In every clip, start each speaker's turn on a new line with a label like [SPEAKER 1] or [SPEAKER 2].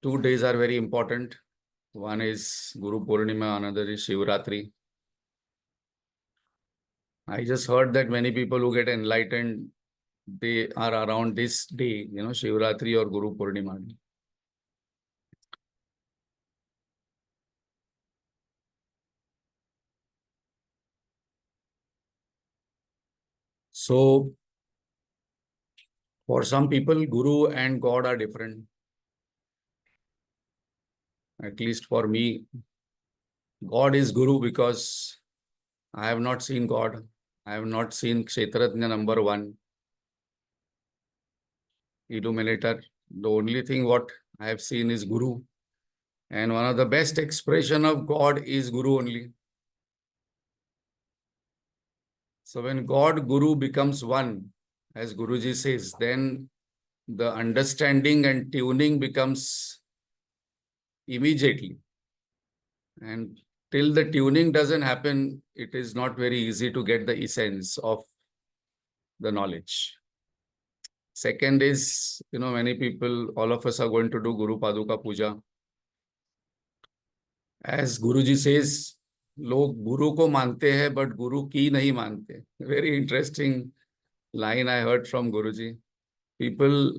[SPEAKER 1] 2 days are very important. One is Guru Purnima, another is Shivratri. I just heard that many people who get enlightened, they are around this day, Shivratri or Guru Purnima. So, for some people, Guru and God are different. At least for me, God is Guru because I have not seen God. I have not seen Kshetrajna number 1, Illuminator. The only thing what I have seen is Guru. And one of the best expression of God is Guru only. So when God, Guru becomes one, as Guruji says, then the understanding and tuning becomes immediately. And till the tuning doesn't happen, it is not very easy to get the essence of the knowledge. Second is, many people, all of us are going to do Guru Paduka Puja. As Guruji says, लोग गुरु को मानते हैं but गुरु की नहीं मानते. Very interesting line I heard from Guruji. People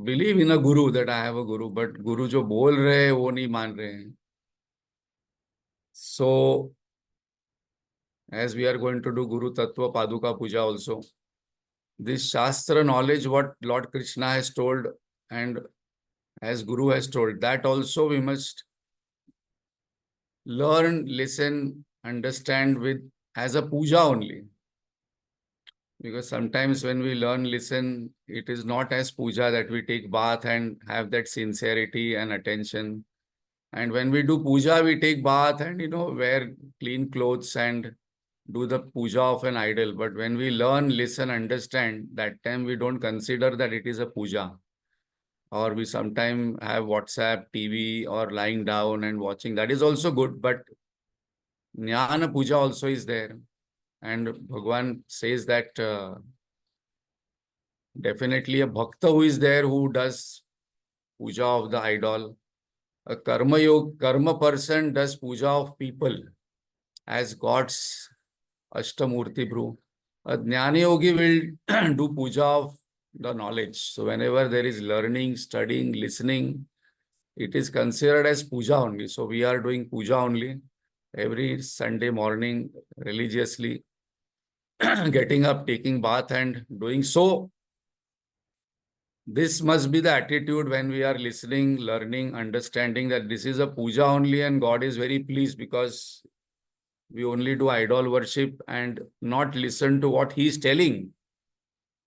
[SPEAKER 1] believe in a guru, that I have a guru, but guru जो बोल रहे हैं वो नहीं मान रहे हैं. So as we are going to do Guru Tattva Paduka Puja also, this Shastra knowledge what Lord Krishna has told and as Guru has told, that also we must learn, listen, understand with as a puja only. Because sometimes when we learn, listen, it is not as puja that we take bath and have that sincerity and attention. And when we do puja, we take bath and, wear clean clothes and do the puja of an idol. But when we learn, listen, understand, that time we don't consider that it is a puja. Or we sometimes have WhatsApp, TV, or lying down and watching. That is also good, but Jnana Puja also is there. And Bhagwan says that definitely a bhakta who is there who does puja of the idol. A karma person does puja of people as God's Ashtamurti Bhru. A Jnana Yogi will do puja of the knowledge. So whenever there is learning, studying, listening, it is considered as puja only. So we are doing puja only every Sunday morning religiously, getting up, taking bath and doing so. This must be the attitude when we are listening, learning, understanding that this is a puja only and God is very pleased because we only do idol worship and not listen to what he is telling.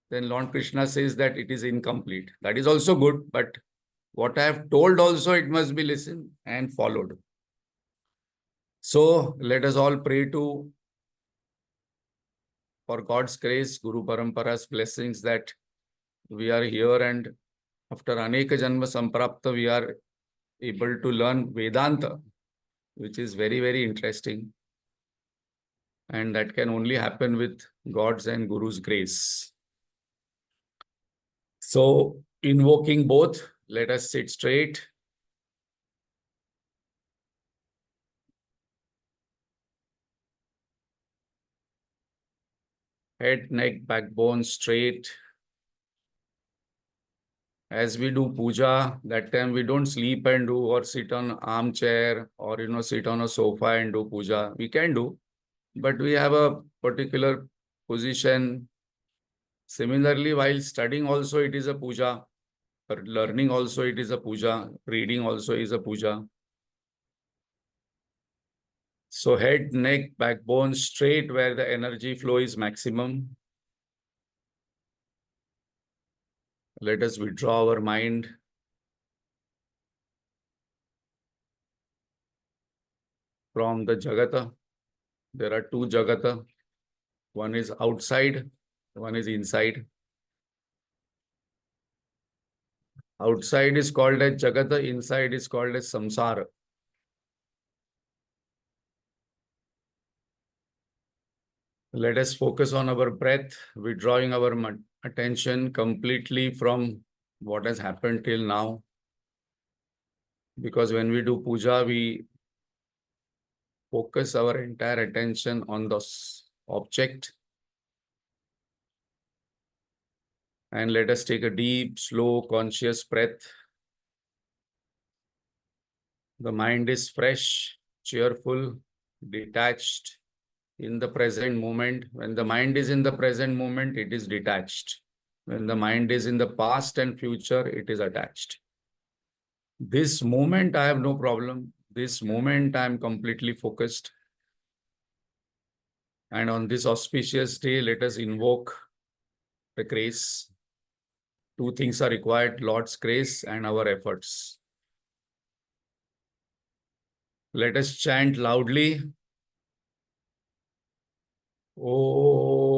[SPEAKER 1] Then Lord Krishna says that it is incomplete. That is also good, but what I have told also, it must be listened and followed. So let us all pray for God's grace, Guru Parampara's blessings, that we are here and after Aneka Janma Samprapta, we are able to learn Vedanta, which is very, very interesting. And that can only happen with God's and Guru's grace. So, invoking both, let us sit straight. Head, neck, backbone straight. As we do puja, that time we don't sleep and do or sit on armchair or sit on a sofa and do puja. We can do, but we have a particular position. Similarly, while studying also it is a puja. Learning also it is a puja. Reading also is a puja. So head, neck, backbone straight where the energy flow is maximum. Let us withdraw our mind. From the Jagata. There are two Jagata. One is outside, one is inside. Outside is called as Jagata, inside is called as Samsara. Let us focus on our breath, withdrawing our attention completely from what has happened till now. Because when we do puja, we focus our entire attention on the object. And let us take a deep, slow, conscious breath. The mind is fresh, cheerful, detached in the present moment. When the mind is in the present moment, it is detached. When the mind is in the past and future, it is attached. This moment, I have no problem. This moment, I am completely focused. And on this auspicious day, let us invoke the grace. Two things are required, Lord's grace and our efforts. Let us chant loudly. Om.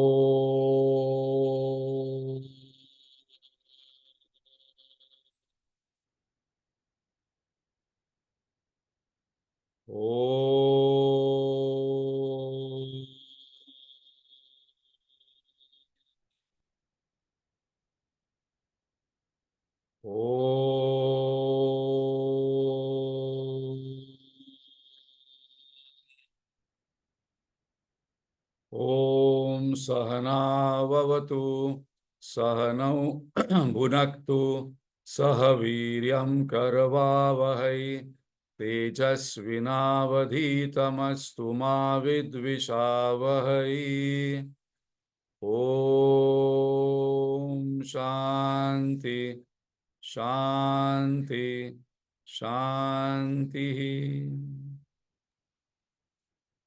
[SPEAKER 1] Om. Om. Om Sahana Vavatu Sahanau Bhunaktu Sahaviryam Karavavahai Tejasvinavadhitamastu ma vidvishavahai. Om Shanti Shanti Shanti.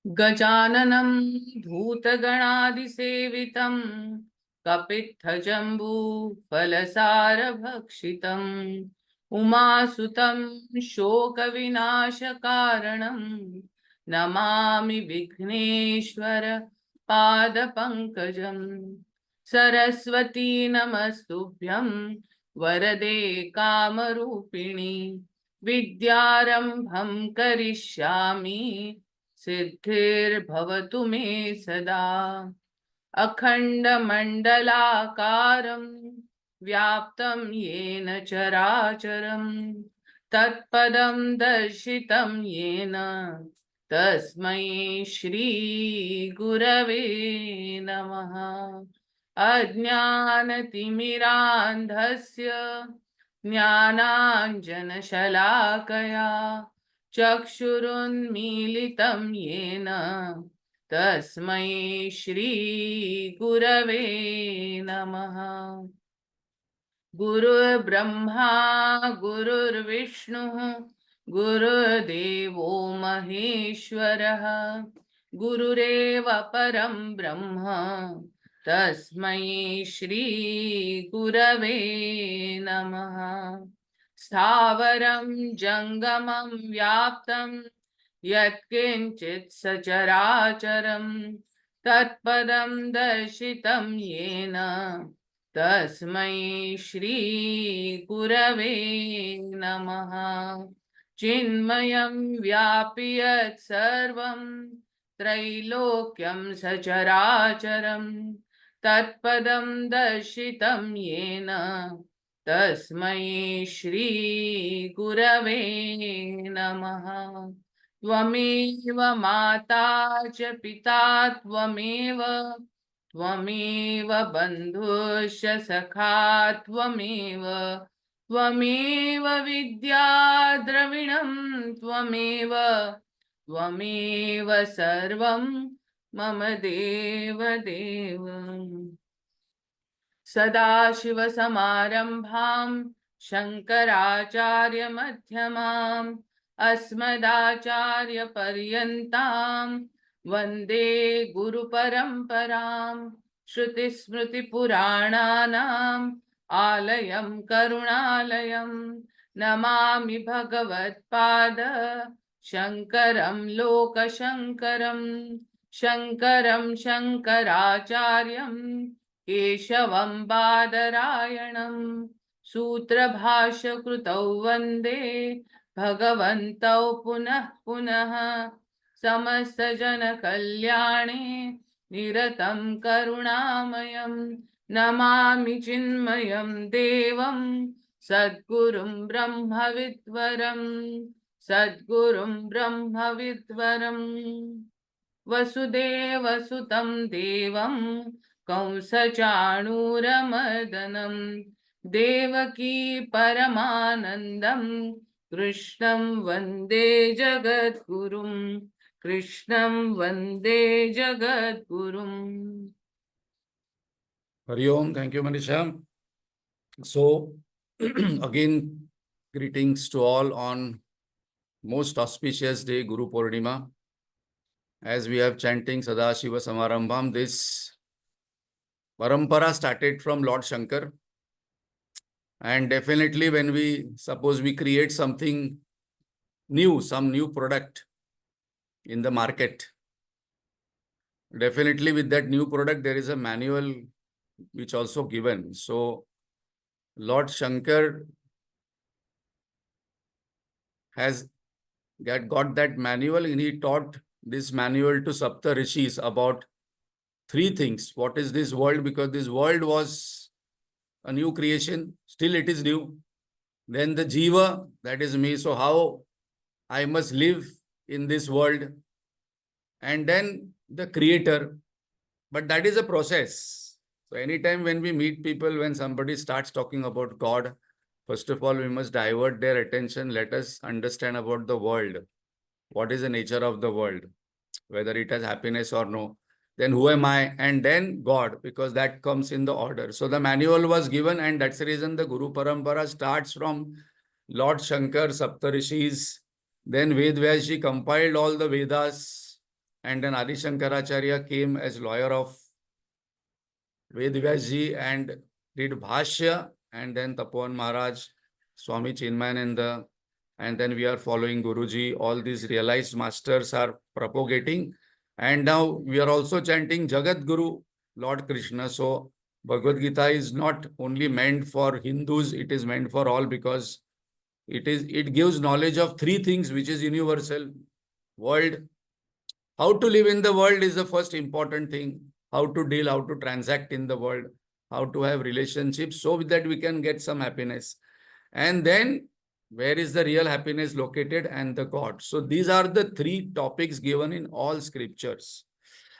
[SPEAKER 2] गजाननं भूतगणादिसेवितं कपित्थजम्बूफलसारभक्षितम् उमासुतं शोकविनाशकारणं Namami Vighneshwar पादपङ्कजम्। Saraswati नमस्तुभ्यं वरदे कामरूपिणि विद्यारम्भं करिष्यामि सिद्धिर्भवतु मे सदा। अखण्डमण्डलाकारं व्याप्तं येन चराचरं तत्पदं दर्शितं येन तस्मै श्रीगुरवे नमः। अज्ञानतिमिरान्धस्य ज्ञानाञ्जनशलाकया चक्षुरुन्मीलितं येन तस्मै श्रीगुरवे नमः। गुरुर्ब्रह्मा गुरुर्विष्णुः गुरुर्देवो महेश्वरः गुरुरेव परं ब्रह्म तस्मै श्रीगुरवे नमः। स्थावरं जङ्गमं व्याप्तं यत्किञ्चित् सचराचरं तत्पदं दर्शितं येन तस्मै श्रीगुरवे नमः। चिन्मयं व्यापि यत् सर्वं त्रैलोक्यं सचराचरं तत्पदं दर्शितं येन तस्मै श्रीगुरवे नमः। त्वमेव माता च पिता त्वमेव त्वमेव बन्धुश्च सखा त्वमेव त्वमेव विद्या द्रविणं त्वमेव त्वमेव सर्वं मम देव देव। सदाशिवसमारम्भां शङ्कराचार्यमध्यमाम् अस्मदाचार्यपर्यन्तां वन्दे गुरुपरम्परां। श्रुतिस्मृतिपुराणानाम् आलयं करुणालयं नमामि भगवत्पाद शङ्करं लोकशङ्करं। शङ्करं शङ्कराचार्यं केशवं बादरायणं सूत्रभाष्यकृतौ वन्दे भगवन्तौ पुनः पुनः। समस्तजनकल्याणे निरतं करुणामयं नमामि चिन्मयं देवं Sadgurum Brahmavidvaram, Sadgurum Brahmavidvaram. Vasudeva Sutam Devam, Kausachanuramardanam, Devaki Paramanandam, Krishnam Vande Jagadgurum, Krishnam Vande Jagadgurum.
[SPEAKER 1] Hari Om. Thank you, Manisha. So, again, greetings to all on most auspicious day, Guru Purnima. As we have chanting Sadashiva Samarambham, this parampara started from Lord Shankar. And definitely when we create something new, some new product in the market, definitely with that new product, there is a manual which also given. So Lord Shankar has got that manual and he taught this manual to Sapta Rishis about three things. What is this world? Because this world was a new creation. Still it is new. Then the Jiva, that is me. So how I must live in this world. And then the Creator. But that is a process. So anytime when we meet people, when somebody starts talking about God, first of all, we must divert their attention. Let us understand about the world. What is the nature of the world? Whether it has happiness or no. Then who am I? And then God, because that comes in the order. So the manual was given, and that's the reason the Guru Parampara starts from Lord Shankar, Saptarishis. Then Ved Vyasji compiled all the Vedas, and then Adi Shankaracharya came as lawyer of Ved Vyasji and did Bhashya, and then Tapovan Maharaj, Swami Chinmayananda, and then we are following Guruji. All these realized masters are propagating. And now we are also chanting Jagat Guru, Lord Krishna. So Bhagavad Gita is not only meant for Hindus, it is meant for all because it gives knowledge of three things which is universal. World, how to live in the world is the first important thing. How to deal, how to transact in the world, how to have relationships so that we can get some happiness. And then where is the real happiness located and the God. So these are the three topics given in all scriptures.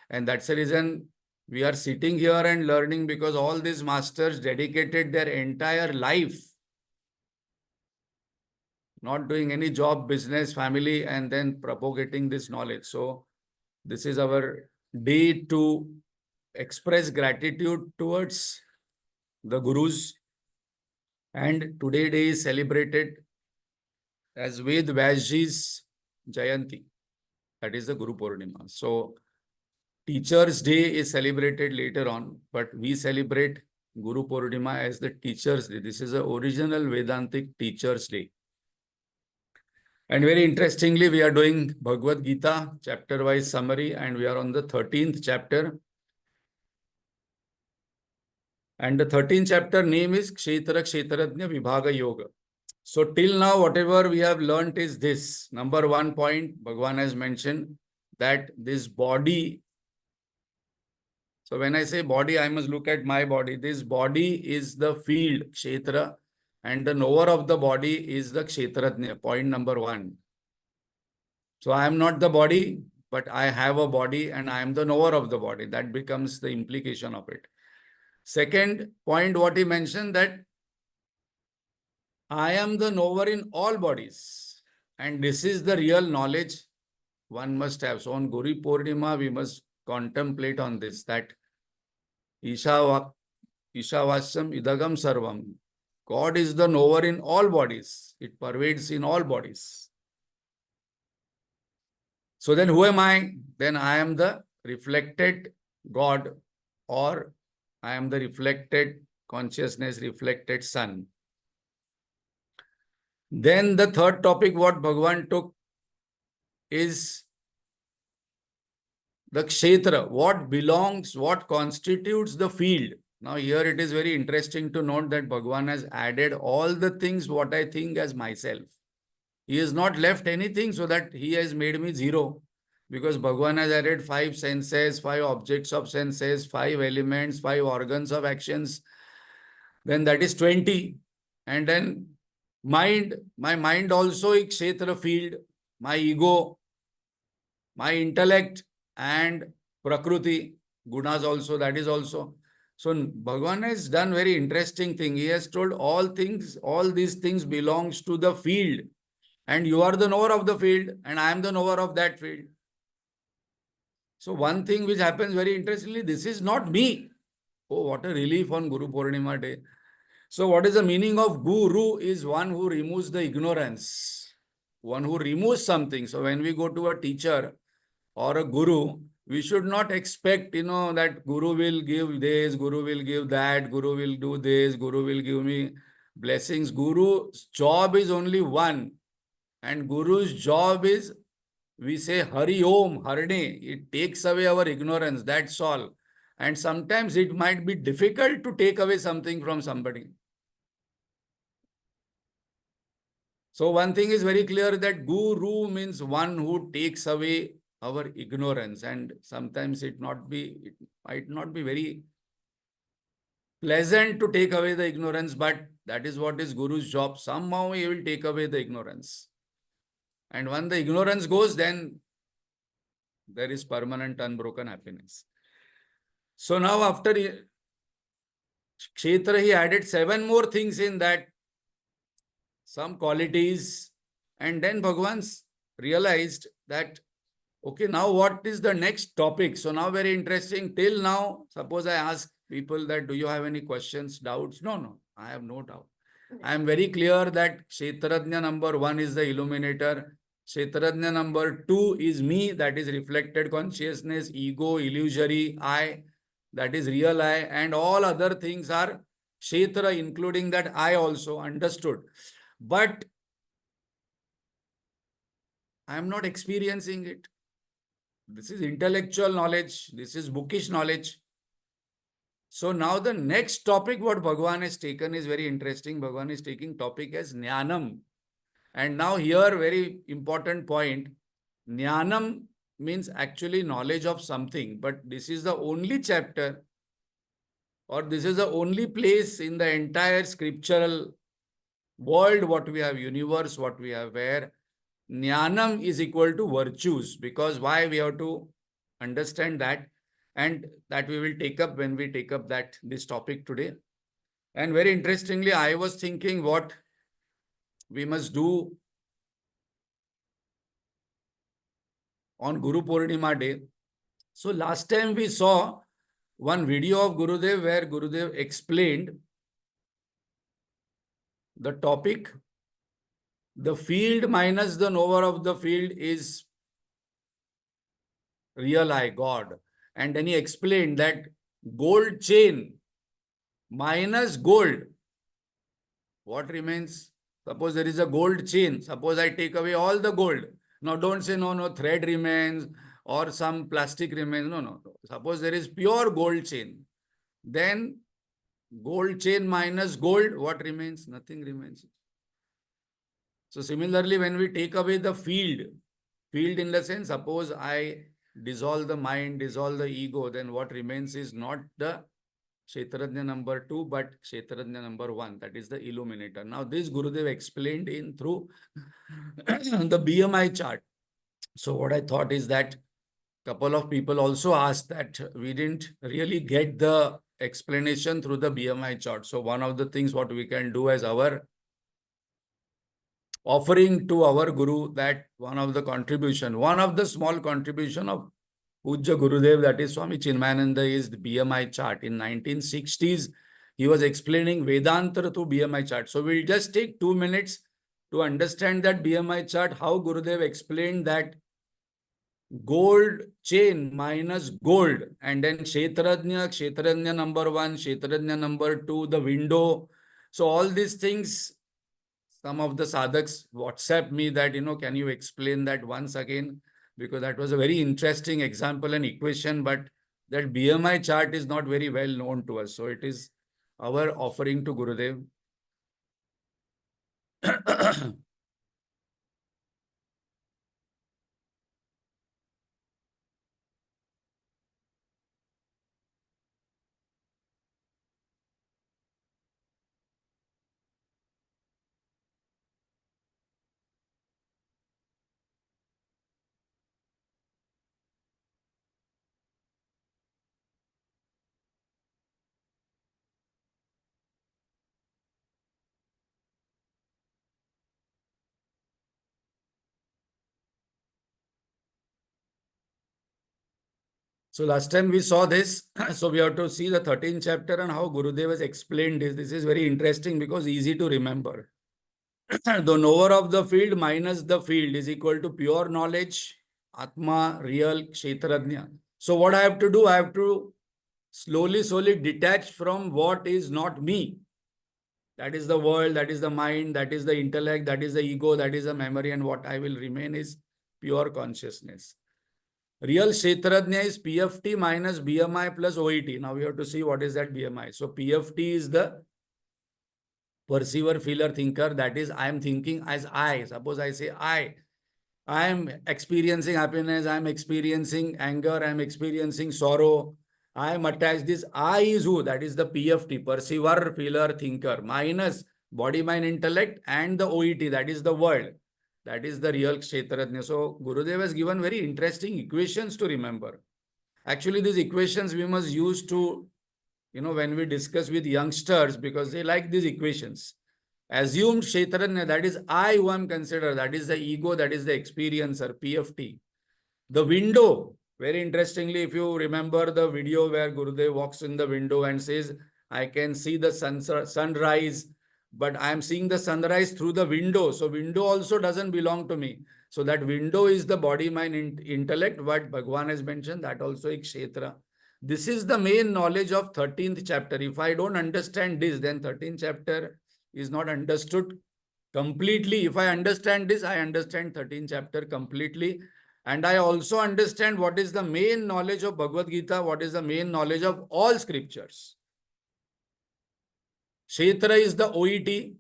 [SPEAKER 1] And that's the reason we are sitting here and learning because all these masters dedicated their entire life not doing any job, business, family, and then propagating this knowledge. So this is our day to express gratitude towards the Gurus. And today day is celebrated as Ved Vyasji's Jayanti. That is the Guru Purnima. So Teachers' Day is celebrated later on, but we celebrate Guru Purnima as the Teachers' Day. This is the original Vedantic Teachers' Day. And very interestingly, we are doing Bhagavad Gita chapter-wise summary, and we are on the 13th chapter. And the 13th chapter name is Kshetra Khetrajna Vibhag Yoga. So till now, whatever we have learnt is this. Number one point, Bhagavan has mentioned that this body. So when I say body, I must look at my body. This body is the field, Kshetra, and the knower of the body is the Kshetrajna, point number one. So I am not the body, but I have a body and I am the knower of the body. That becomes the implication of it. Second point, what he mentioned that I am the knower in all bodies. And this is the real knowledge one must have. So on Guru Purnima, we must contemplate on this, that Ishavasyam Idagam Sarvam. God is the knower in all bodies. It pervades in all bodies. So then who am I? Then I am the reflected God, or I am the reflected consciousness, reflected sun. Then the third topic what Bhagavan took is the Kshetra, what belongs, what constitutes the field. Now here it is very interesting to note that Bhagavan has added all the things what I think as myself. He has not left anything so that he has made me zero. Because Bhagavan has added 5 senses, 5 objects of senses, 5 elements, 5 organs of actions. Then that is 20. And then mind, my mind also is Kshetra field, my ego, my intellect, and Prakriti, gunas also, that is also. So Bhagavan has done very interesting thing. He has told all things, all these things belongs to the field. And you are the knower of the field, and I am the knower of that field. So one thing which happens very interestingly, this is not me. Oh, what a relief on Guru Purnima day. So what is the meaning of guru? Is one who removes the ignorance, one who removes something. So when we go to a teacher or a guru, we should not expect, that guru will give this, guru will give that, guru will do this, guru will give me blessings. Guru's job is only one. And guru's job is, we say Hari Om, Harne. It takes away our ignorance. That's all. And sometimes it might be difficult to take away something from somebody. So one thing is very clear, that guru means one who takes away our ignorance. And sometimes it might not be very pleasant to take away the ignorance, but that is what is guru's job. Somehow he will take away the ignorance. And when the ignorance goes, then there is permanent unbroken happiness. So now after Kshetra, he added 7 more things in that, some qualities. And then Bhagavan realized that, okay, now what is the next topic? So now very interesting. Till now, suppose I ask people that, do you have any questions, doubts? No, I have no doubt. I am very clear that Kshetrajna number 1 is the illuminator. Kshetrajna number 2 is me, that is reflected consciousness, ego, illusory I, that is real I, and all other things are Kshetra, including that I also, understood. But I am not experiencing it. This is intellectual knowledge. This is bookish knowledge. So now the next topic what Bhagavan has taken is very interesting. Bhagavan is taking topic as Jnanam. And now here very important point. Jnanam means actually knowledge of something. But this is the only chapter, or this is the only place in the entire scriptural world, what we have, universe, what we have, where Jnanam is equal to virtues. Because why we have to understand that, and that we will take up when we take up this topic today. And very interestingly, I was thinking what we must do on Guru Purnima day. So last time we saw one video of Gurudev where Gurudev explained the topic, the field minus the knower of the field is real I, God. And then he explained that gold chain minus gold, what remains? Suppose there is a gold chain. Suppose I take away all the gold. Now don't say, no, thread remains or some plastic remains. No. Suppose there is pure gold chain. Then gold chain minus gold, what remains? Nothing remains. So similarly, when we take away the field in the sense, suppose I dissolve the mind, dissolve the ego, then what remains is not the Kshetrajna number 2, but Kshetrajna number 1, that is the illuminator. Now, this Gurudev explained in through the BMI chart. So, what I thought is that couple of people also asked that we didn't really get the explanation through the BMI chart. So, one of the things what we can do as our offering to our Guru, that one of the small contribution of Pujya Gurudev, that is Swami Chinmayananda, is the BMI chart. In 1960s, he was explaining Vedanta through BMI chart. So we'll just take 2 minutes to understand that BMI chart, how Gurudev explained that gold chain minus gold, and then Kshetrajna number 1, Kshetrajna number 2, the window. So all these things, some of the sadhaks WhatsApp me that, can you explain that once again? Because that was a very interesting example and equation, but that BMI chart is not very well known to us. So it is our offering to Gurudev. So last time we saw this. So we have to see the 13th chapter and how Gurudev has explained this. This is very interesting because easy to remember. The knower of the field minus the field is equal to pure knowledge, Atma, real, Kshetrajna. So what I have to do, I have to slowly detach from what is not me. That is the world, that is the mind, that is the intellect, that is the ego, that is the memory, and what I will remain is pure consciousness. Real Kshetrajna is PFT minus BMI plus OET. Now we have to see what is that BMI. So PFT is the perceiver, feeler, thinker. That is, I am thinking as I. Suppose I say I am experiencing happiness, I am experiencing anger, I am experiencing sorrow, I am attached. This I is who? That is the PFT, perceiver, feeler, thinker, minus body, mind, intellect, and the OET, that is the world. That is the real Kshetrajna. So Gurudev has given very interesting equations to remember. Actually, these equations we must use to, when we discuss with youngsters, because they like these equations. Assumed Kshetrajna, that is I who am considered, that is the ego, that is the experiencer, PFT. The window, very interestingly, if you remember the video where Gurudev walks in the window and says, I can see the sunrise, but I am seeing the sunrise through the window. So window also doesn't belong to me. So that window is the body, mind, intellect. What Bhagwan has mentioned, that also is Kshetra. This is the main knowledge of 13th chapter. If I don't understand this, then 13th chapter is not understood completely. If I understand this, I understand 13th chapter completely. And I also understand what is the main knowledge of Bhagavad Gita, what is the main knowledge of all scriptures. Kshetra is the OET,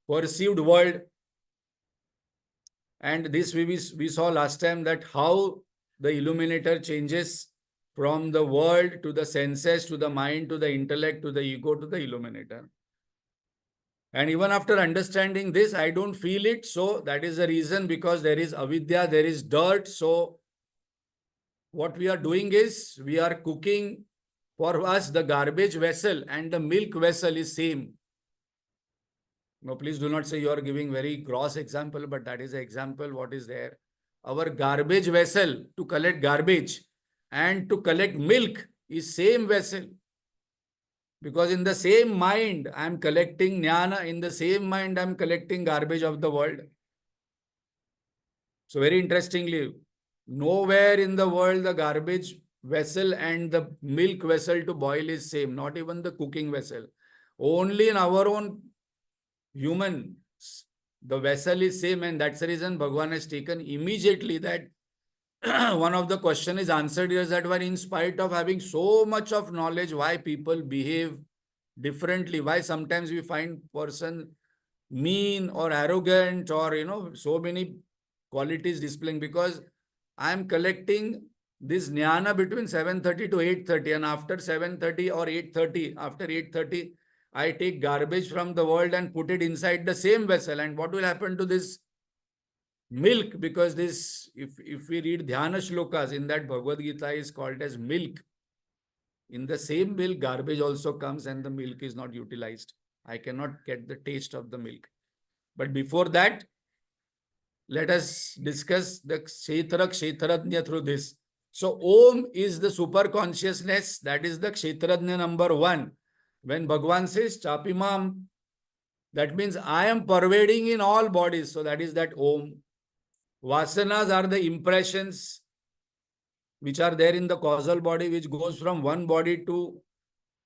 [SPEAKER 1] perceived world. And this we saw last time, that how the illuminator changes from the world to the senses, to the mind, to the intellect, to the ego, to the illuminator. And even after understanding this, I don't feel it. So that is the reason, because there is avidya, there is dirt. So what we are doing is we are cooking for us the garbage vessel, and the milk vessel is same. No, please do not say you are giving very gross example, but that is the example what is there. Our garbage vessel to collect garbage and to collect milk is same vessel. Because in the same mind, I am collecting jnana. In the same mind, I am collecting garbage of the world. So very interestingly, nowhere in the world the garbage vessel and the milk vessel to boil is same, not even the cooking vessel. Only in our own human, the vessel is same, and that's the reason Bhagwan has taken immediately that one of the question is answered here, that why in spite of having so much of knowledge, why people behave differently, why sometimes we find person mean or arrogant, or so many qualities displaying, because I am collecting this jnana between 7:30 to 8:30, and after 7:30 or 8:30, after 8:30, I take garbage from the world and put it inside the same vessel. And what will happen to this milk? Because this, if we read Dhyana Shlokas, in that Bhagavad Gita is called as milk. In the same milk, garbage also comes and the milk is not utilized. I cannot get the taste of the milk. But before that, let us discuss the Kshetra Kshetrajna through this. So Om is the super consciousness, that is the Kshetrajna number 1. When Bhagwan says Chapimam, that means I am pervading in all bodies. So that is that Om. Vasanas are the impressions which are there in the causal body, which goes from one body to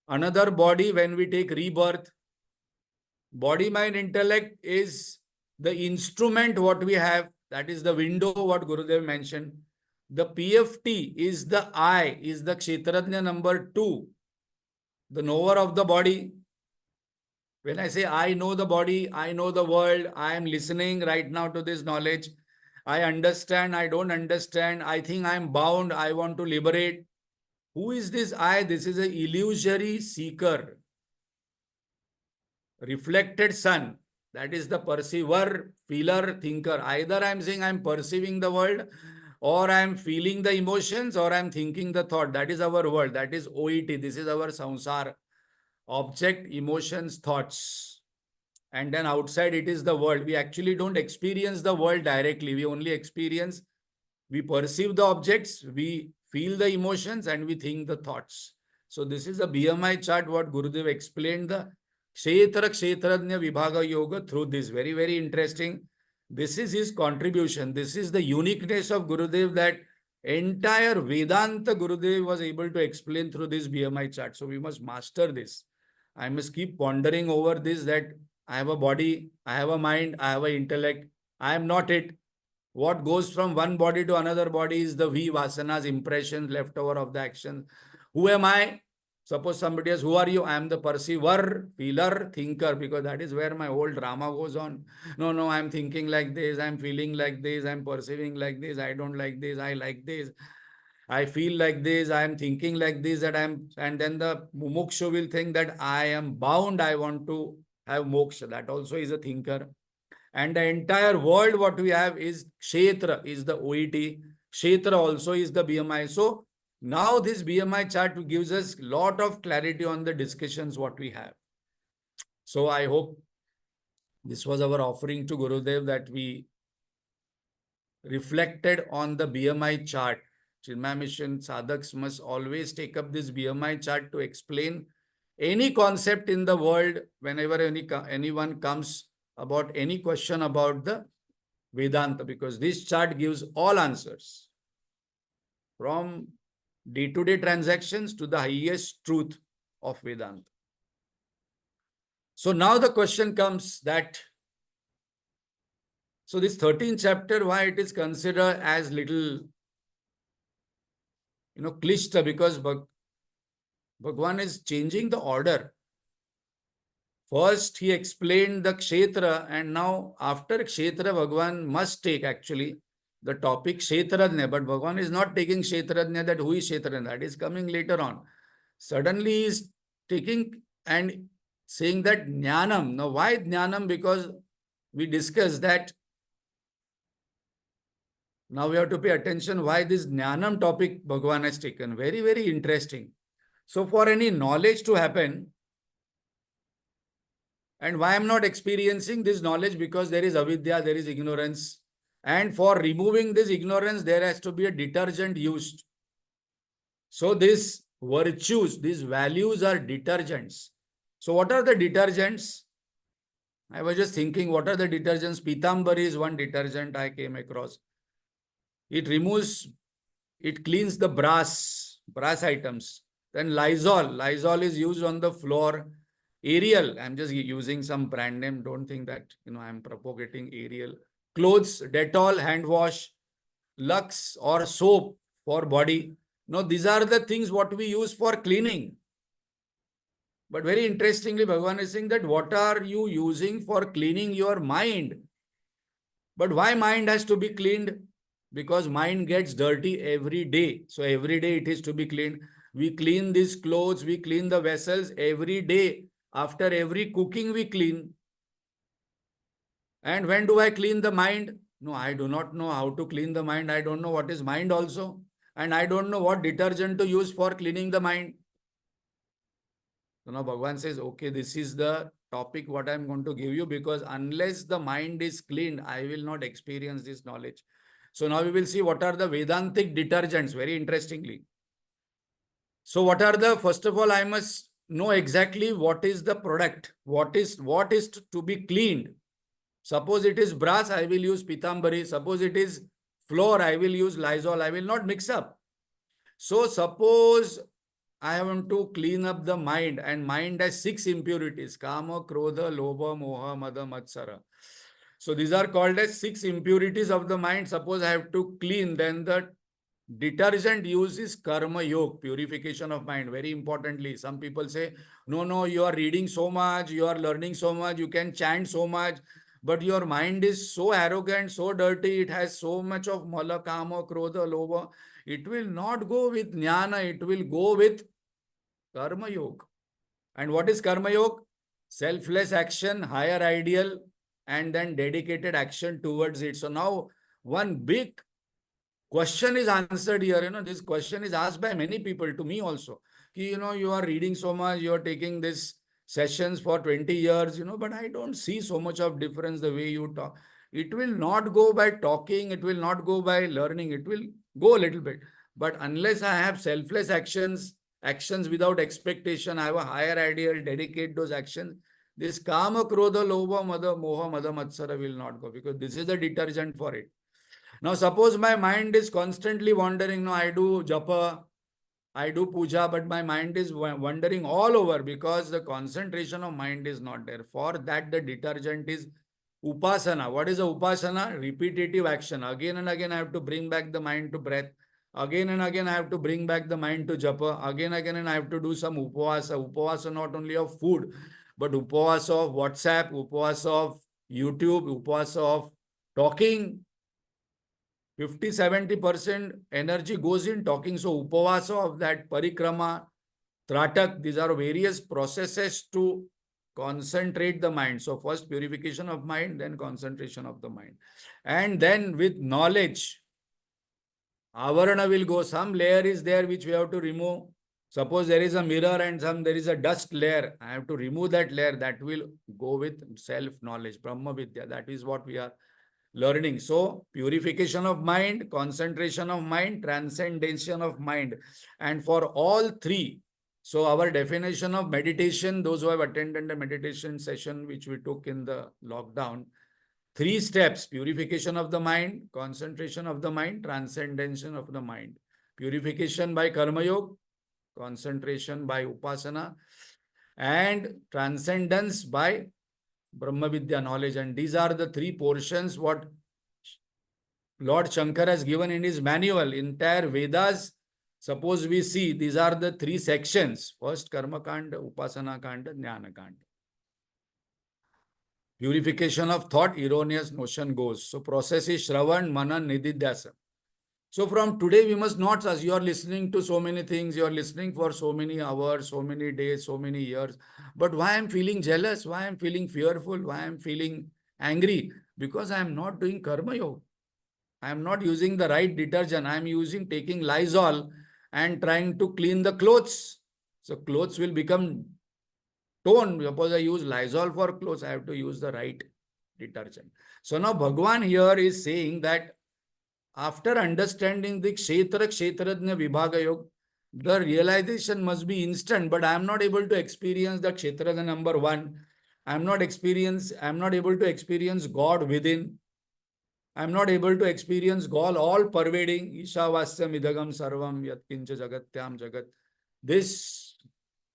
[SPEAKER 1] another body when we take rebirth. Body, mind, intellect is the instrument what we have. That is the window what Gurudev mentioned. The PFT is the I, is the Kshetrajna number 2, the knower of the body. When I say I know the body, I know the world, I am listening right now to this knowledge. I understand, I don't understand, I think I am bound, I want to liberate. Who is this I? This is an illusory seeker. Reflected sun. That is the perceiver, feeler, thinker. Either I am saying I am perceiving the world, or I am feeling the emotions, or I am thinking the thought. That is our world. That is OET. This is our samsara. Object, emotions, thoughts. And then outside it is the world. We actually don't experience the world directly. We only experience, we perceive the objects, we feel the emotions, and we think the thoughts. So this is a BMI chart, what Gurudev explained, the Kshetra Khetrajna Vibhag Yoga through this. Very, very interesting. This is his contribution. This is the uniqueness of Gurudev, that entire Vedanta Gurudev was able to explain through this BMI chart. So we must master this. I must keep pondering over this, that I have a body, I have a mind, I have an intellect. I am not it. What goes from one body to another body is the V vasanas, impressions, leftover of the action. Who am I? Suppose somebody else, who are you? I am the perceiver, feeler, thinker, because that is where my whole drama goes on. No, no, I'm thinking like this, I'm feeling like this, I'm perceiving like this, I don't like this, I like this. I feel like this, I am thinking like this, and then the mumukshu will think that I am bound, I want to have moksha. That also is a thinker. And the entire world, what we have is Kshetra, is the OET. Kshetra also is the BMI. So now this BMI chart gives us lot of clarity on the discussions what we have. So I hope this was our offering to Gurudev, that we reflected on the BMI chart. Chinmay Mission sadhaks must always take up this BMI chart to explain any concept in the world whenever anyone comes about any question about the Vedanta, because this chart gives all answers from day-to-day transactions to the highest truth of Vedanta. So now the question comes that, so this 13th chapter, why it is considered as little, klishta, because Bhagwan is changing the order. First, he explained the Kshetra, and now after Kshetra, Bhagwan must take actually the topic Kshetrajna, but Bhagwan is not taking Kshetrajna, that who is Kshetrajna, that is coming later on. Suddenly he is taking and saying that Jnanam. Now why Jnanam? Because we discussed that now we have to pay attention why this Jnanam topic Bhagwan has taken. Very, very interesting. So for any knowledge to happen, and why I'm not experiencing this knowledge? Because there is avidya, there is ignorance. And for removing this ignorance, there has to be a detergent used. So these virtues, these values are detergents. So what are the detergents? I was just thinking, what are the detergents? Pitambari is one detergent I came across. It removes, it cleans the brass items. Then Lysol is used on the floor. Ariel, I'm just using some brand name. Don't think that, I'm propagating Ariel. Clothes, Dettol, hand wash, Lux or soap for body. No, these are the things what we use for cleaning. But very interestingly, Bhagavan is saying that what are you using for cleaning your mind? But why mind has to be cleaned? Because mind gets dirty every day. So every day it is to be cleaned. We clean these clothes, we clean the vessels every day. After every cooking, we clean. And when do I clean the mind? No, I do not know how to clean the mind. I don't know what is mind also. And I don't know what detergent to use for cleaning the mind. So now Bhagavan says, okay, this is the topic what I'm going to give you, because unless the mind is cleaned, I will not experience this knowledge. So now we will see what are the Vedantic detergents, very interestingly. So what are the, first of all, I must know exactly what is the product, what is to be cleaned. Suppose it is brass, I will use Pitambari. Suppose it is floor, I will use Lysol. I will not mix up. So suppose I want to clean up the mind, and mind has 6 impurities: Kama, Krodha, Lobha, Moha, Mada, Matsara. So these are called as 6 impurities of the mind. Suppose I have to clean, then the detergent uses karma yoga, purification of mind. Very importantly, some people say, no, you are reading so much, you are learning so much, you can chant so much, but your mind is so arrogant, so dirty, it has so much of mala, kama, krodha, lobha. It will not go with jnana, it will go with karma yoga. And what is karma yoga? Selfless action, higher ideal, and then dedicated action towards it. So now one big question is answered here. This question is asked by many people, to me also. You are reading so much, you are taking this sessions for 20 years, but I don't see so much of difference the way you talk. It will not go by talking, it will not go by learning, it will go a little bit. But unless I have selfless actions, actions without expectation, I have a higher ideal, dedicate those actions, this kama, krodha, lobha, mada, moha, mada, matsara will not go, because this is the detergent for it. Now, suppose my mind is constantly wandering. No, I do japa, I do puja, but my mind is wandering all over because the concentration of mind is not there. For that, the detergent is upasana. What is a upasana? Repetitive action. Again and again, I have to bring back the mind to breath. Again and again, I have to bring back the mind to japa. Again, and I have to do some upavasa. Upavasa not only of food, but upavasa of WhatsApp, upavasa of YouTube, upavasa of talking. 50-70% energy goes in talking. So upavasa of that parikrama, tratak, these are various processes to concentrate the mind. So first purification of mind, then concentration of the mind. And then with knowledge, avarana will go. Some layer is there which we have to remove. Suppose there is a mirror and there is a dust layer. I have to remove that layer. That will go with self-knowledge, Brahma Vidya. That is what we are learning. So purification of mind, concentration of mind, transcendation of mind. And for all three, so our definition of meditation, those who have attended the meditation session which we took in the lockdown, 3 steps: purification of the mind, concentration of the mind, transcendation of the mind. Purification by karma yoga, concentration by upasana, and transcendence by Brahma Vidya knowledge. And these are the 3 portions what Lord Shankar has given in his manual. Entire Vedas, suppose we see, these are the 3 sections. First, Karma Kanda, Upasana Kanda, Jnana Kanda. Purification of thought, erroneous notion goes. So process is Shravan, Manan, Nididhyasa. So from today, we must not, as you are listening to so many things, you are listening for so many hours, so many days, so many years. But why I'm feeling jealous? Why I'm feeling fearful? Why I'm feeling angry? Because I am not doing Karma Yoga. I am not using the right detergent. I am taking Lysol and trying to clean the clothes. So clothes will become torn. Suppose I use Lysol for clothes, I have to use the right detergent. So now Bhagwan here is saying that after understanding the Kshetra Khetrajna Vibhag Yoga, the realization must be instant, but I am not able to experience the Kshetra number 1. I am not able to experience God within. I am not able to experience God all pervading. Ishavasyam idagam sarvam yatkincha jagatyam jagat. This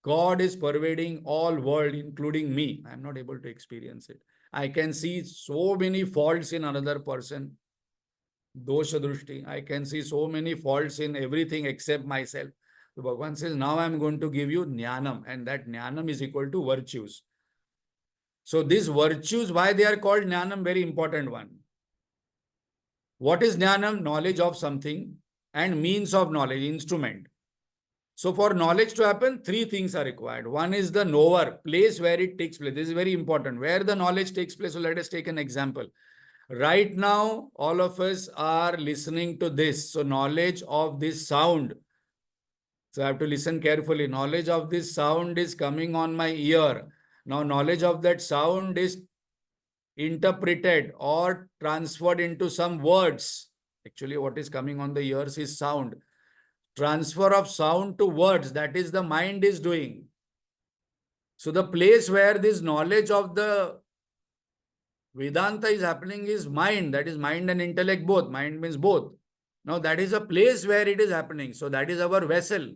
[SPEAKER 1] God is pervading all world, including me. I am not able to experience it. I can see so many faults in another person. Dosha drushti. I can see so many faults in everything except myself. So Bhagavan says, now I am going to give you jnanam, and that jnanam is equal to virtues. So these virtues, why they are called jnanam? Very important one. What is jnanam? Knowledge of something and means of knowledge, instrument. So for knowledge to happen, 3 things are required. One is the knower, place where it takes place. This is very important. Where the knowledge takes place. So let us take an example. Right now, all of us are listening to this. So knowledge of this sound. So I have to listen carefully. Knowledge of this sound is coming on my ear. Now knowledge of that sound is interpreted or transferred into some words. Actually, what is coming on the ears is sound. Transfer of sound to words, that is the mind is doing. So the place where this knowledge of the Vedanta is happening is mind. That is mind and intellect both. Mind means both. Now that is a place where it is happening. So that is our vessel.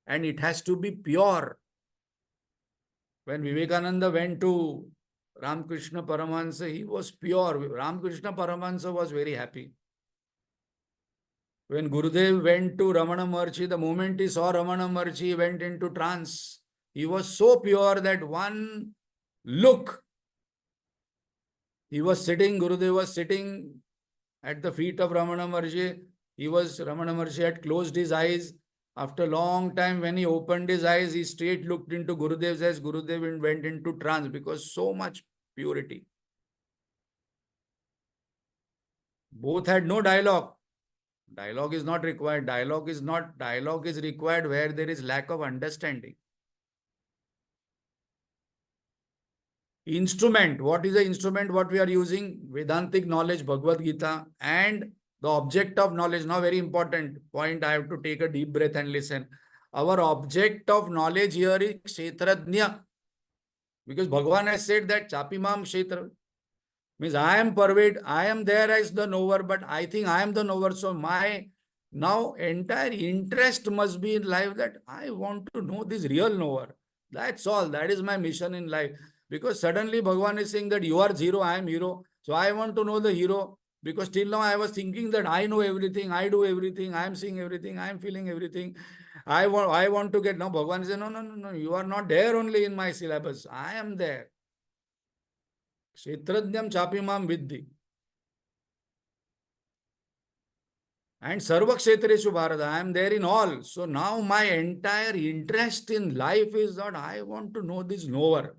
[SPEAKER 1] And it has to be pure. When Vivekananda went to Ramakrishna Paramahansa, he was pure. Ramakrishna Paramahansa was very happy. When Gurudev went to Ramana Maharshi, the moment he saw Ramana Maharshi, he went into trance. He was so pure that one look, Gurudev was sitting at the feet of Ramana Maharshi. Ramana Maharshi had closed his eyes. After a long time, when he opened his eyes, he straight looked into Gurudev's eyes. Gurudev went into trance because so much purity. Both had no dialogue. Dialogue is not required. Dialogue is required where there is lack of understanding. Instrument. What is the instrument what we are using? Vedantic knowledge, Bhagavad Gita, and The object of knowledge, now very important point, I have to take a deep breath and listen. Our object of knowledge here is Kshetrajna. Because Bhagavan has said that Chapimam Kshetra. Means I am pervade, I am there as the knower, but I think I am the knower. So my now entire interest must be in life that I want to know this real knower. That's all. That is my mission in life. Because suddenly Bhagavan is saying that you are zero, I am hero. So I want to know the hero. Because till now I was thinking that I know everything, I do everything, I am seeing everything, I am feeling everything. I want to get now. Bhagavan says, no, no, no, no. You are not there only in my syllabus. I am there. Kshetrajnam chapimam vidhi. And Sarva Kshetreshu Bharata, I am there in all. So now my entire interest in life is that I want to know this knower.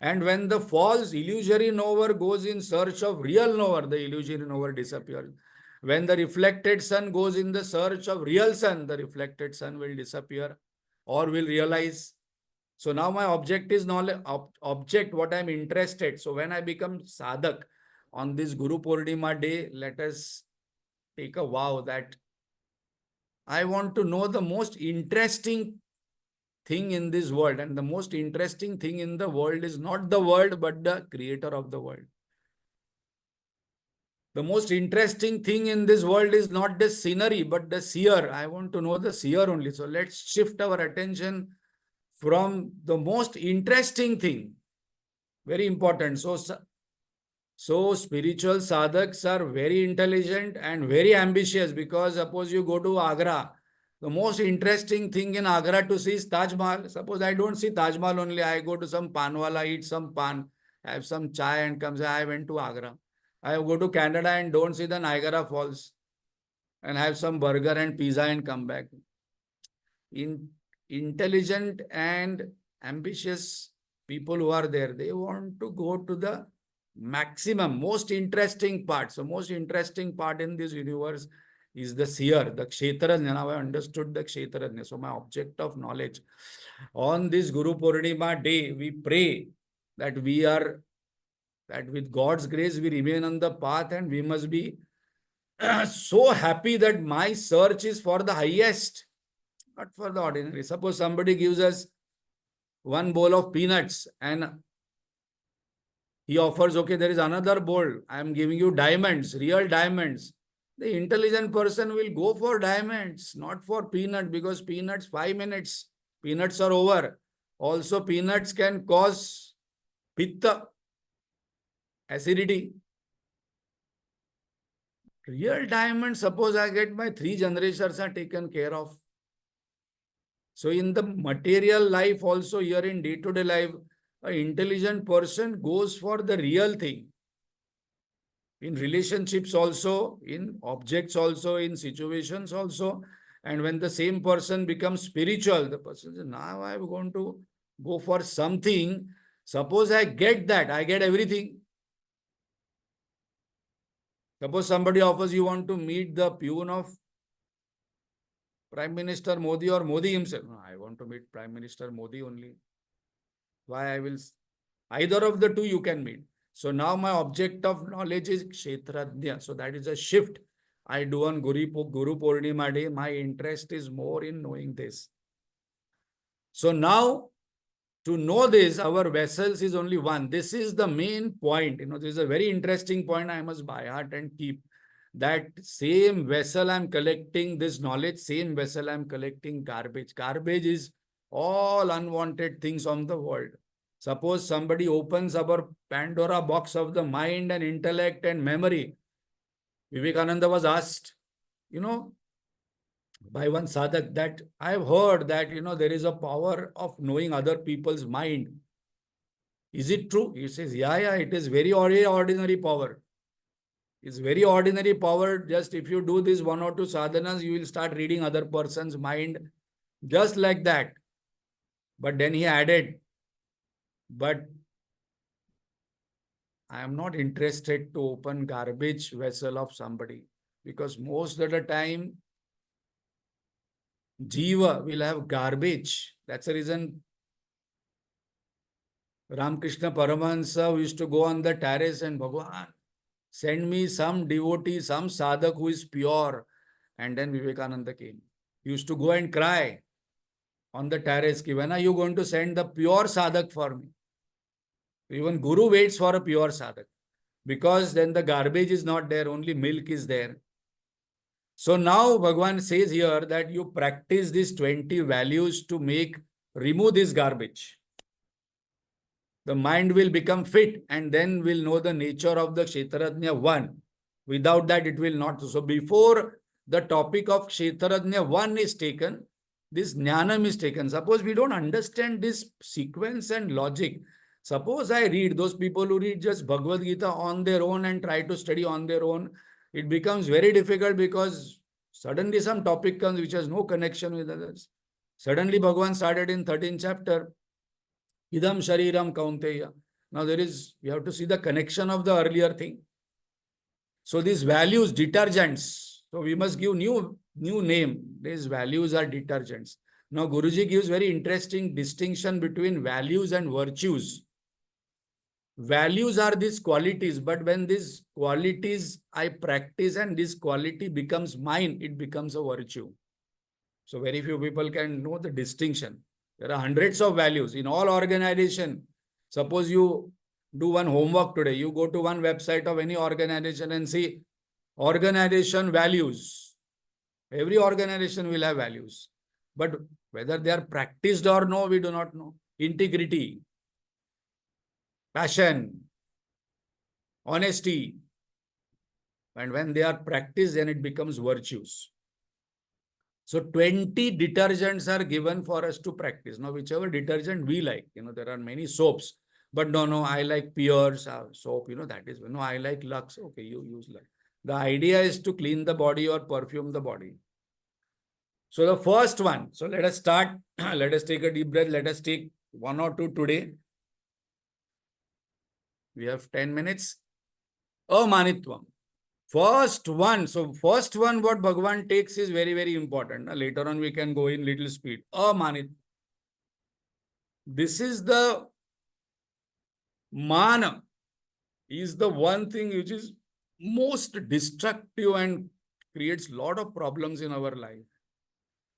[SPEAKER 1] And when the false illusory knower goes in search of real knower, the illusory knower disappears. When the reflected sun goes in the search of real sun, the reflected sun will disappear or will realize. So now my object is knowledge, object what I'm interested. So when I become sadhak on this Guru Purnima day, let us take a vow that I want to know the most interesting thing in this world. And the most interesting thing in the world is not the world, but the creator of the world. The most interesting thing in this world is not the scenery, but the seer. I want to know the seer only. So let's shift our attention from the most interesting thing. Very important. So spiritual sadhaks are very intelligent and very ambitious, because suppose you go to Agra, the most interesting thing in Agra to see is Taj Mahal. Suppose I don't see Taj Mahal only, I go to some panwala, eat some pan, have some chai and come say, I went to Agra. I go to Canada and don't see the Niagara Falls and have some burger and pizza and come back. In intelligent and ambitious people who are there, they want to go to the maximum, most interesting part. So most interesting part in this universe is the seer, the Kshetrajna. Now I understood the Kshetrajna. So my object of knowledge. On this Guru Purnima day, we pray that that with God's grace, we remain on the path, and we must be so happy that my search is for the highest, not for the ordinary. Suppose somebody gives us one bowl of peanuts and he offers, okay, there is another bowl. I am giving you diamonds, real diamonds. The intelligent person will go for diamonds, not for peanut, because peanuts, 5 minutes, peanuts are over. Also, peanuts can cause pitta, acidity. Real diamonds, suppose I get my 3 generations are taken care of. So in the material life also, here in day-to-day life, an intelligent person goes for the real thing. In relationships also, in objects also, in situations also. And when the same person becomes spiritual, the person says, now I'm going to go for something. Suppose I get that, I get everything. Suppose somebody offers you want to meet the peon of Prime Minister Modi or Modi himself. No, I want to meet Prime Minister Modi only. Why I will, either of the two you can meet. So now my object of knowledge is Kshetrajna. So that is a shift I do on Guru Purnima day. My interest is more in knowing this. So now to know this, our vessels is only one. This is the main point. This is a very interesting point I must by heart and keep. That same vessel I'm collecting this knowledge, same vessel I'm collecting garbage. Garbage is all unwanted things on the world. Suppose somebody opens our Pandora box of the mind and intellect and memory. Vivekananda was asked, by one sadhak, that I've heard that, there is a power of knowing other people's mind. Is it true? He says, yeah, it is very ordinary power. It's very ordinary power. Just if you do this 1 or 2 sadhanas, you will start reading other person's mind just like that. But then he added, but I am not interested to open garbage vessel of somebody, because most of the time Jiva will have garbage. That's the reason Ramakrishna Paramahansa used to go on the terrace and Bhagavan, Send me some devotee, some sadhak who is pure. And then Vivekananda came. He used to go and cry on the terrace. When are you going to send the pure sadhak for me? Even Guru waits for a pure sadhak. Because then the garbage is not there, only milk is there. So now Bhagavan says here that you practice these 20 values to remove this garbage. The mind will become fit and then will know the nature of the Kshetrajna 1. Without that, it will not. So before the topic of Kshetrajna 1 is taken, this Jnanam is taken. Suppose we don't understand this sequence and logic. Suppose I read, those people who read just Bhagavad Gita on their own and try to study on their own, it becomes very difficult because suddenly some topic comes which has no connection with others. Suddenly Bhagavan started in 13th chapter. Idam Shariram Kaunteya. Now we have to see the connection of the earlier thing. So these values, detergents. So we must give new name. These values are detergents. Now Guruji gives very interesting distinction between values and virtues. Values are these qualities, but when these qualities I practice and this quality becomes mine, it becomes a virtue. So very few people can know the distinction. There are hundreds of values in all organization. Suppose you do one homework today, you go to one website of any organization and see organization values. Every organization will have values. But whether they are practiced or no, we do not know. Integrity, passion, honesty. And when they are practiced, then it becomes virtues. So 20 detergents are given for us to practice. Now, whichever detergent we like, there are many soaps. But no, I like Pierce soap, that is, no, I like Lux. Okay, you use Lux. The idea is to clean the body or perfume the body. So the first one, so let us start. Let us take a deep breath. Let us take one or two today. We have 10 minutes. Amanitvam. First one, what Bhagavan takes is very, very important. Later on, we can go in little speed. Amanit. This is the mana, is the one thing which is most destructive and creates a lot of problems in our life.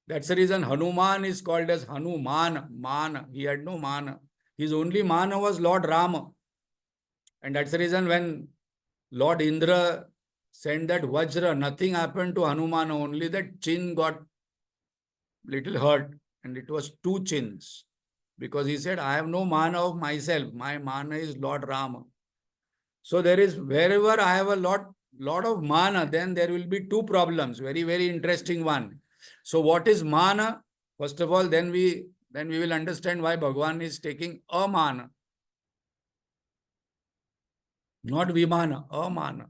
[SPEAKER 1] That's the reason Hanuman is called as Hanuman. Mana. He had no mana. His only mana was Lord Rama. And that's the reason when Lord Indra sent that Vajra, nothing happened to Hanuman, only that chin got little hurt, and it was two chins. Because he said, I have no mana of myself. My mana is Lord Rama. So there is, wherever I have a lot of mana, then there will be two problems. Very, very interesting one. So what is mana? First of all, then we will understand why Bhagavan is taking a mana. Not vimana, a mana.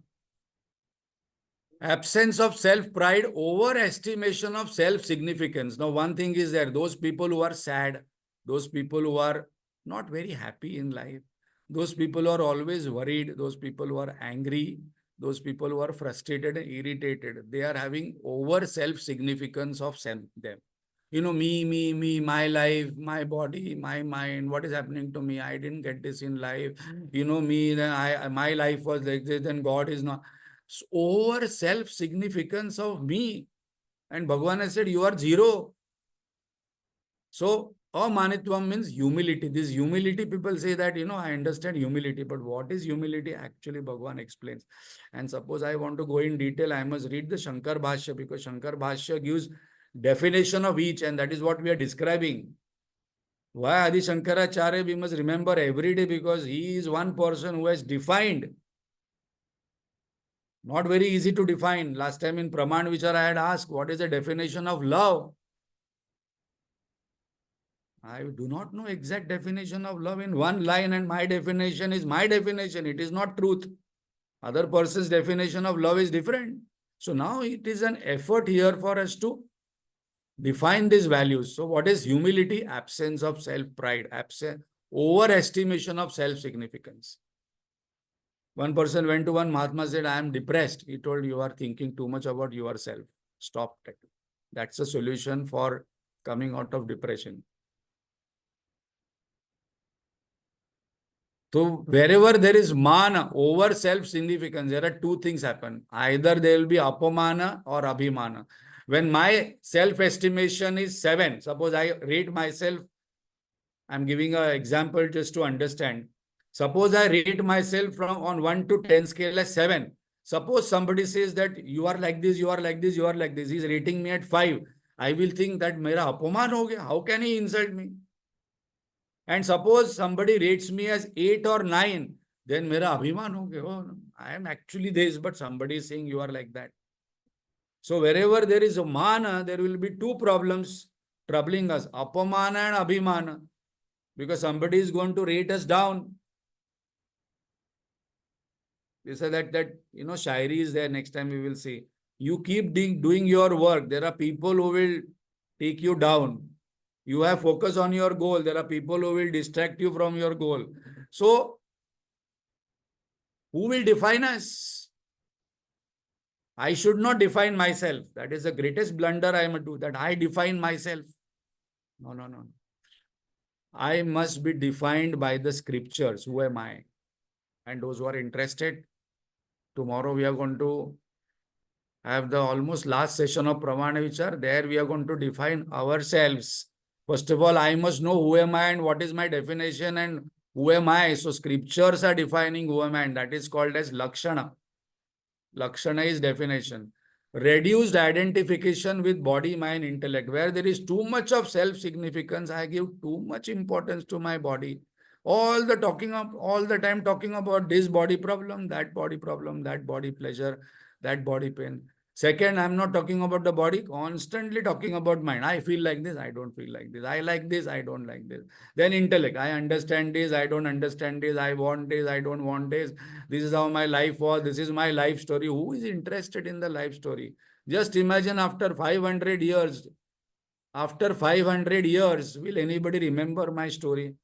[SPEAKER 1] Absence of self-pride, overestimation of self-significance. Now, one thing is there, those people who are sad, those people who are not very happy in life, those people who are always worried, those people who are angry, those people who are frustrated and irritated, they are having over self-significance of them. Me, my life, my body, my mind, what is happening to me? I didn't get this in life. Me, then my life was like this, then God is not. Over self-significance of me. And Bhagavan has said, you are zero. So, amanitvam means humility. This humility, people say that, I understand humility, but what is humility? Actually, Bhagavan explains. And suppose I want to go in detail, I must read the Shankar Bhashya, because Shankar Bhashya gives definition of each, and that is what we are describing. Why Adi Shankaracharya we must remember every day, because he is one person who has defined. Not very easy to define. Last time in Praman Vichar I had asked, what is the definition of love? I do not know exact definition of love in one line, and my definition is my definition. It is not truth. Other person's definition of love is different. So now it is an effort here for us to define these values. So what is humility? Absence of self-pride, overestimation of self-significance. One person went to one Mahatma, said, I am depressed. He told, you are thinking too much about yourself. Stop that. That's a solution for coming out of depression. So wherever there is mana, over self-significance, there are two things happen. Either there will be apamana or abhimana. When my self-estimation is 7, suppose I rate myself, I'm giving an example just to understand. Suppose I rate myself from on 1 to 10 scale as 7. Suppose somebody says that you are like this, you are like this, you are like this. He's rating me at 5. I will think that mera apaman ho gaya. How can he insult me? And suppose somebody rates me as 8 or 9, then mera abhiman ho gaya. Oh, I am actually this, but somebody is saying you are like that. So wherever there is a mana, there will be two problems troubling us, apamana and abhimana, because somebody is going to rate us down. They say that shairi is there. Next time we will see. You keep doing your work. There are people who will take you down. You have focus on your goal. There are people who will distract you from your goal. So who will define us? I should not define myself. That is the greatest blunder I am do, that I define myself. No, no, no. I must be defined by the scriptures. Who am I? And those who are interested, tomorrow we are going to have the almost last session of Pramana Vichar. There we are going to define ourselves. First of all, I must know who am I and what is my definition and who am I. So scriptures are defining who am I, and that is called as Lakshana. Lakshana is definition. Reduced identification with body, mind, intellect. Where there is too much of self-significance, I give too much importance to my body. All the time talking about this body problem, that body pleasure, that body pain. Second, I'm not talking about the body, constantly talking about mind. I feel like this, I don't feel like this. I like this, I don't like this. Then intellect, I understand this, I don't understand this. I want this, I don't want this. This is how my life was. This is my life story. Who is interested in the life story? Just imagine after 500 years, will anybody remember my story?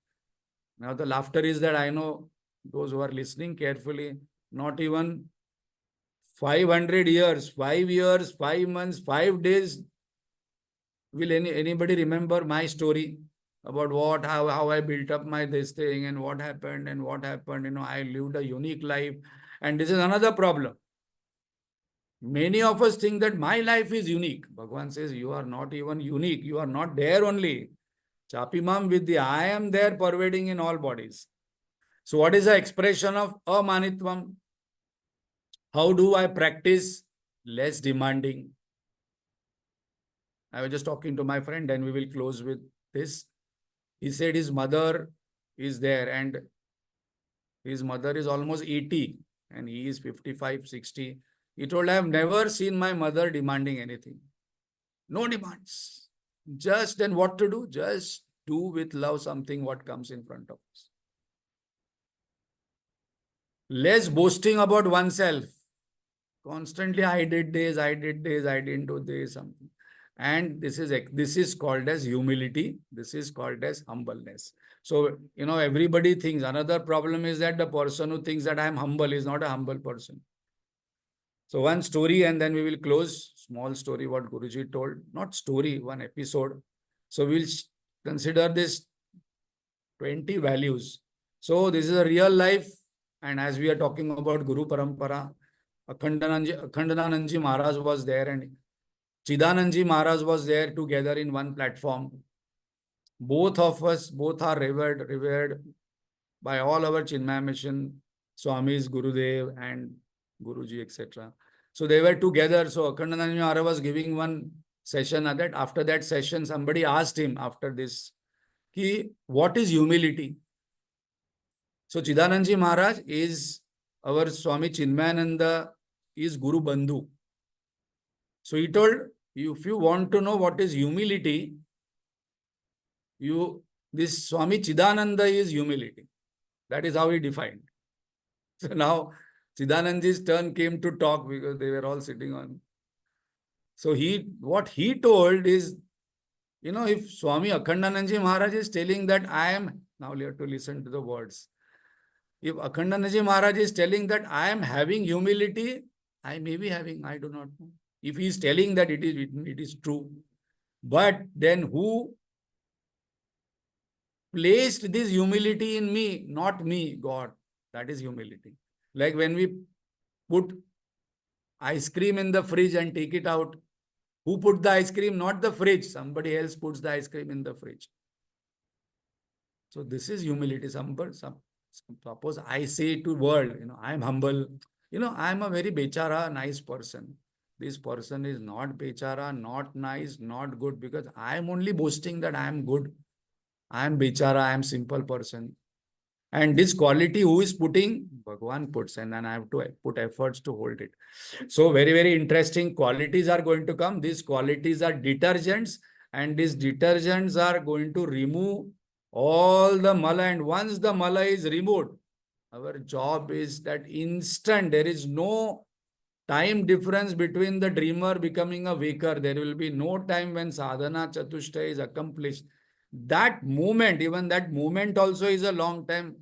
[SPEAKER 1] Now the laughter is that I know those who are listening carefully, not even 500 years, 5 years, 5 months, 5 days, will anybody remember my story about how I built up my this thing and what happened and what happened. I lived a unique life. And this is another problem. Many of us think that my life is unique. Bhagavan says, you are not even unique. You are not there only. Chapimam vidya. I am there pervading in all bodies. So what is the expression of amanitvam? How do I practice less demanding? I was just talking to my friend, and we will close with this. He said his mother is there, and his mother is almost 80 and he is 55, 60. He told, I have never seen my mother demanding anything. No demands. Just then what to do? Just do with love something what comes in front of us. Less boasting about oneself. Constantly, I did this, I didn't do this, something. And this is called as humility. This is called as humbleness. So, everybody thinks, another problem is that the person who thinks that I am humble is not a humble person. So one story and then we will close. Small story what Guruji told. Not story, one episode. So we'll consider this 20 values. So this is a real life. And as we are talking about Guru Parampara, Akhandananji Maharaj was there and Chidananji Maharaj was there together in one platform. Both are revered by all our Chinmaya Mission, Swamis, Gurudev and Guruji, etc. So they were together. So Akhandananji Maharaj was giving one session. After that session, somebody asked him after this, what is humility? So Chidananji Maharaj is our Swami Chinmayananda, is Guru Bandhu. So he told, if you want to know what is humility, this Swami Chidananda is humility. That is how he defined. So now Chidananji's turn came to talk because they were all sitting on. So what he told is, if Swami Akhandananji Maharaj is telling that now you have to listen to the words. If Akhandananji Maharaj is telling that I am having humility, I may be having, I do not know. If he is telling that it is true. But then who placed this humility in me, not me, God. That is humility. Like when we put ice cream in the fridge and take it out, who put the ice cream? Not the fridge. Somebody else puts the ice cream in the fridge. So this is humility. Suppose I say to world, I am humble. I am a very bechara, nice person. This person is not bechara, not nice, not good, because I am only boasting that I am good. I am bechara, I am simple person. And this quality who is putting? Bhagwan puts, and then I have to put efforts to hold it. So very, very interesting qualities are going to come. These qualities are detergents, and these detergents are going to remove all the mala. And once the mala is removed, our job is that instant. There is no time difference between the dreamer becoming a waker. There will be no time when sadhana chatushta is accomplished. That moment, even that moment also is a long time.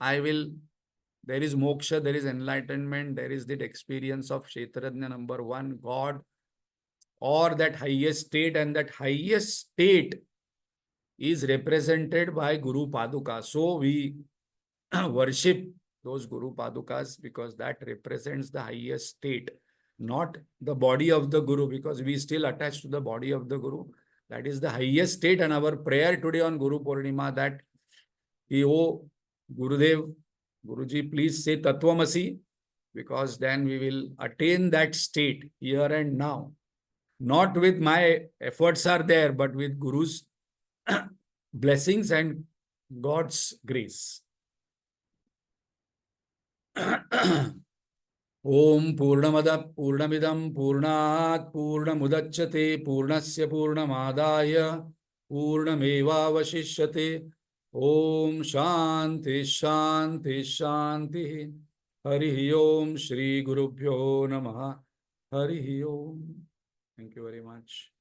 [SPEAKER 1] There is moksha, there is enlightenment, there is that experience of Kshetrajna number one, God, or that highest state, and that highest state is represented by Guru Paduka. So we worship those Guru Padukas because that represents the highest state, not the body of the Guru, because we still attach to the body of the Guru. That is the highest state, and our prayer today on Guru Purnima that, oh Gurudev, Guruji, please say Tattvamasi, because then we will attain that state here and now. Not with my efforts are there, but with Guru's blessings and God's grace. Om Purnamada Purnamidam Purnat Purnamudachyate Purnasya Purnamadaya Purnameva Vashishyate. Om Shanti Shanti Shanti. Hari Om Shri Gurubhyo Namaha. Hari Om. Thank you very much.